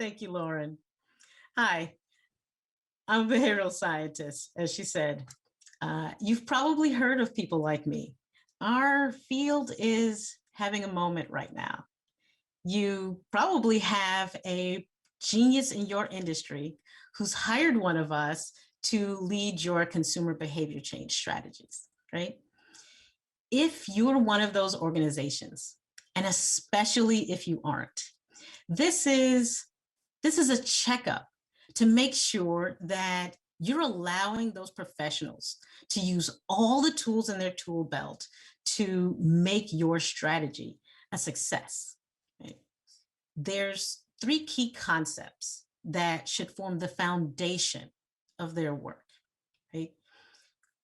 Thank you, Lauren. Hi, I'm a behavioral scientist, as she said. You've probably heard of people like me. Our field is having a moment right now. You probably have a genius in your industry who's hired one of us to lead your consumer behavior change strategies, right? If you're one of those organizations, and especially if you aren't, this is a checkup to make sure that you're allowing those professionals to use all the tools in their tool belt to make your strategy a success. Right? There's three key concepts that should form the foundation of their work. Right?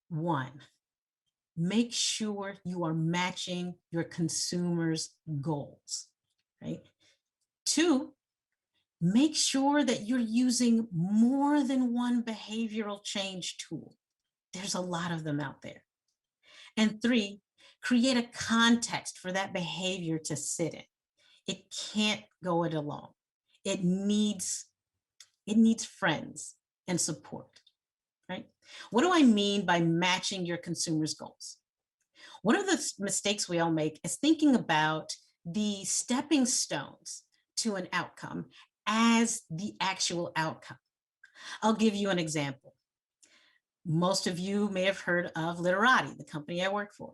One, make sure you are matching your consumers' goals. Right? Two, make sure that you're using more than one behavioral change tool. There's a lot of them out there. And three, create a context for that behavior to sit in. It can't go it alone. It needs friends and support, right? What do I mean by matching your consumers' goals? One of the mistakes we all make is thinking about the stepping stones to an outcome as the actual outcome. I'll give you an example. Most of you may have heard of Literati, the company I work for.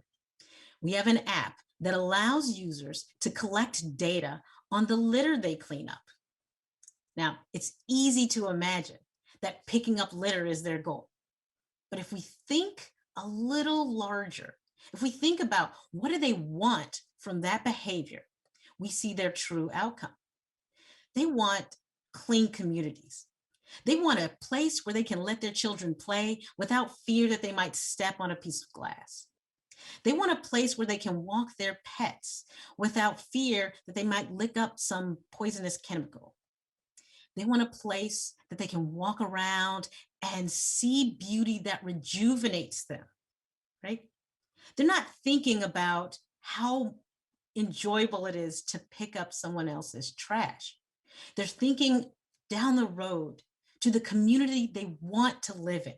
We have an app that allows users to collect data on the litter they clean up. Now, it's easy to imagine that picking up litter is their goal. But if we think a little larger, if we think about what do they want from that behavior, we see their true outcome. They want clean communities. They want a place where they can let their children play without fear that they might step on a piece of glass. They want a place where they can walk their pets without fear that they might lick up some poisonous chemical. They want a place that they can walk around and see beauty that rejuvenates them, right? They're not thinking about how enjoyable it is to pick up someone else's trash. They're thinking down the road to the community they want to live in,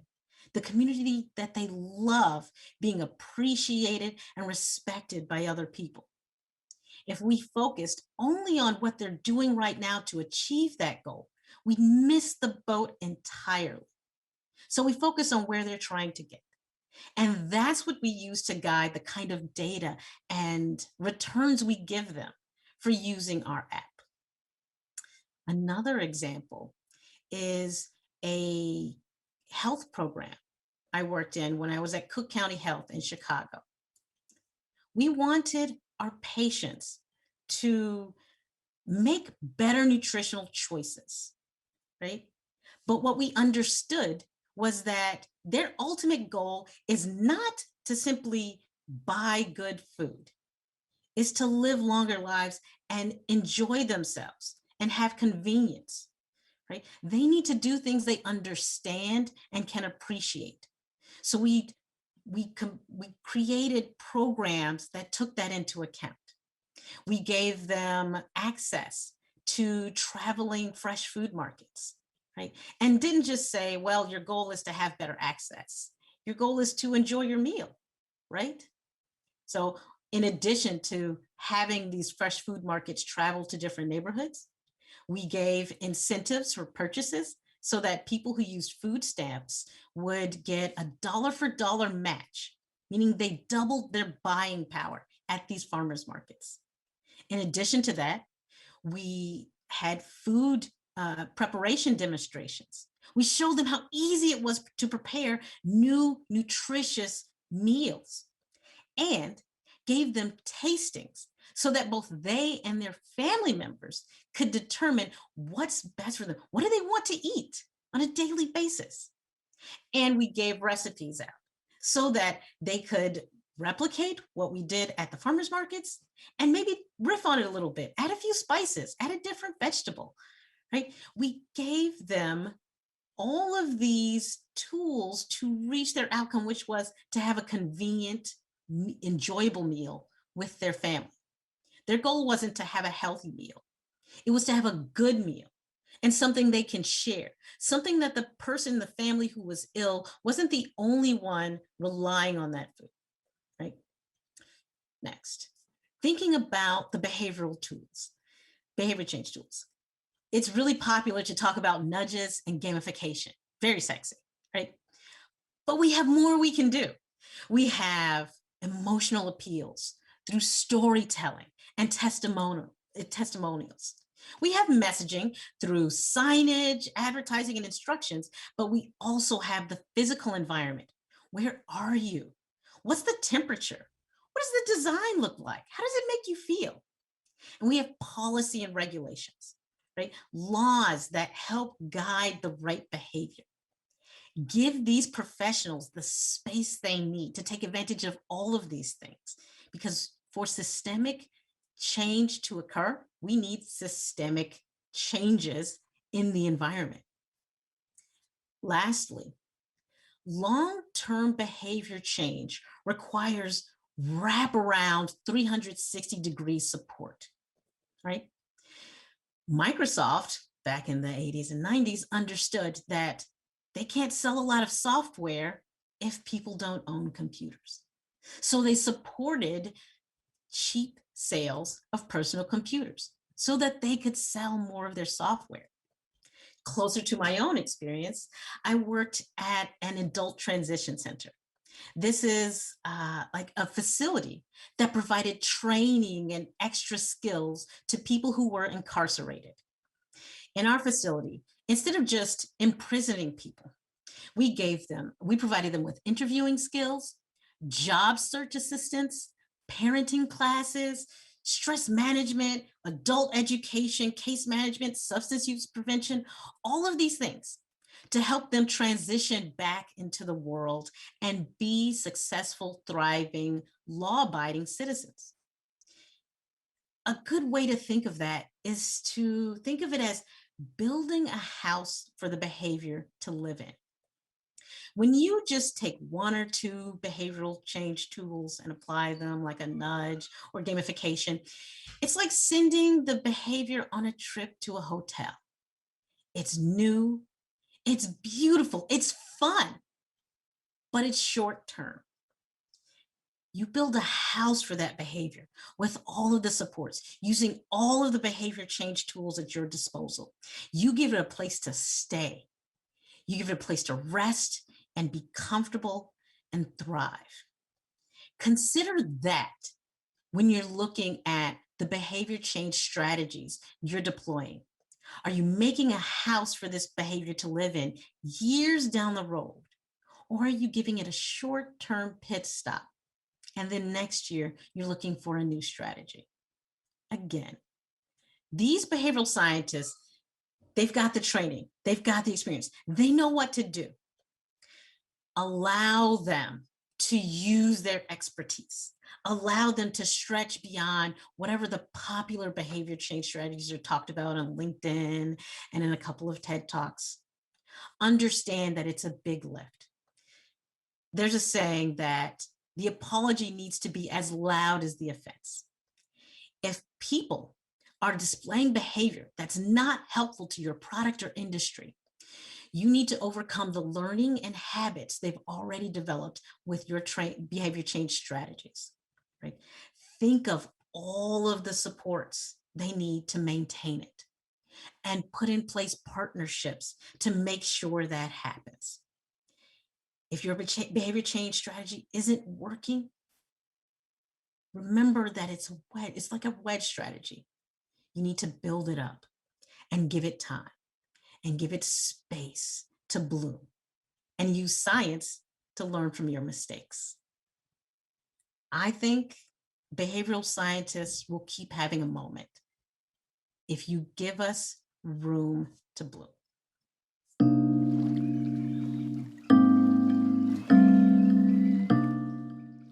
the community that they love being appreciated and respected by other people. If we focused only on what they're doing right now to achieve that goal, we miss the boat entirely. So we focus on where they're trying to get. And that's what we use to guide the kind of data and returns we give them for using our app. Another example is a health program I worked in when I was at Cook County Health in Chicago. We wanted our patients to make better nutritional choices, right? But what we understood was that their ultimate goal is not to simply buy good food, is to live longer lives and enjoy themselves and have convenience, right? They need to do things they understand and can appreciate. So we created programs that took that into account. We gave them access to traveling fresh food markets, right? And didn't just say, well, your goal is to have better access. Your goal is to enjoy your meal, right? So in addition to having these fresh food markets travel to different neighborhoods, we gave incentives for purchases so that people who used food stamps would get a dollar for dollar match, meaning they doubled their buying power at these farmers markets. In addition to that, we had food preparation demonstrations. We showed them how easy it was to prepare new, nutritious meals and gave them tastings so that both they and their family members could determine what's best for them. What do they want to eat on a daily basis? And we gave recipes out so that they could replicate what we did at the farmers markets and maybe riff on it a little bit, add a few spices, add a different vegetable, right? We gave them all of these tools to reach their outcome, which was to have a convenient, enjoyable meal with their family. Their goal wasn't to have a healthy meal. It was to have a good meal and something they can share, something that the person in the family who was ill wasn't the only one relying on that food, right? Next, thinking about the behavioral tools, behavior change tools. It's really popular to talk about nudges and gamification. Very sexy, right? But we have more we can do. We have emotional appeals through storytelling and testimonials. We have messaging through signage, advertising, and instructions, but we also have the physical environment. Where are you? What's the temperature? What does the design look like? How does it make you feel? And we have policy and regulations, right? Laws that help guide the right behavior. Give these professionals the space they need to take advantage of all of these things, because for systemic change to occur, we need systemic changes in the environment. Lastly, long-term behavior change requires wraparound 360-degree support, right? Microsoft, back in the 80s and 90s, understood that they can't sell a lot of software if people don't own computers. So they supported cheap sales of personal computers so that they could sell more of their software. Closer to my own experience, I worked at an adult transition center. This is like a facility that provided training and extra skills to people who were incarcerated. In our facility, instead of just imprisoning people, we provided them with interviewing skills, job search assistance, parenting classes, stress management, adult education, case management, substance use prevention, all of these things to help them transition back into the world and be successful, thriving, law-abiding citizens. A good way to think of that is to think of it as building a house for the behavior to live in. When you just take one or two behavioral change tools and apply them, like a nudge or gamification, it's like sending the behavior on a trip to a hotel. It's new, it's beautiful, it's fun, but it's short term. You build a house for that behavior with all of the supports, using all of the behavior change tools at your disposal. You give it a place to stay. You give it a place to rest and be comfortable and thrive. Consider that when you're looking at the behavior change strategies you're deploying. Are you making a house for this behavior to live in years down the road? Or are you giving it a short-term pit stop? And then next year, you're looking for a new strategy. Again, these behavioral scientists, they've got the training, they've got the experience, they know what to do. Allow them to use their expertise. Allow them to stretch beyond whatever the popular behavior change strategies are talked about on LinkedIn and in a couple of TED Talks. Understand that it's a big lift. There's a saying that the apology needs to be as loud as the offense. If people are displaying behavior that's not helpful to your product or industry, you need to overcome the learning and habits they've already developed with your behavior change strategies, right? Think of all of the supports they need to maintain it and put in place partnerships to make sure that happens. If your behavior change strategy isn't working, remember that it's like a wedge strategy. You need to build it up and give it time and give it space to bloom and use science to learn from your mistakes. I think behavioral scientists will keep having a moment if you give us room to bloom.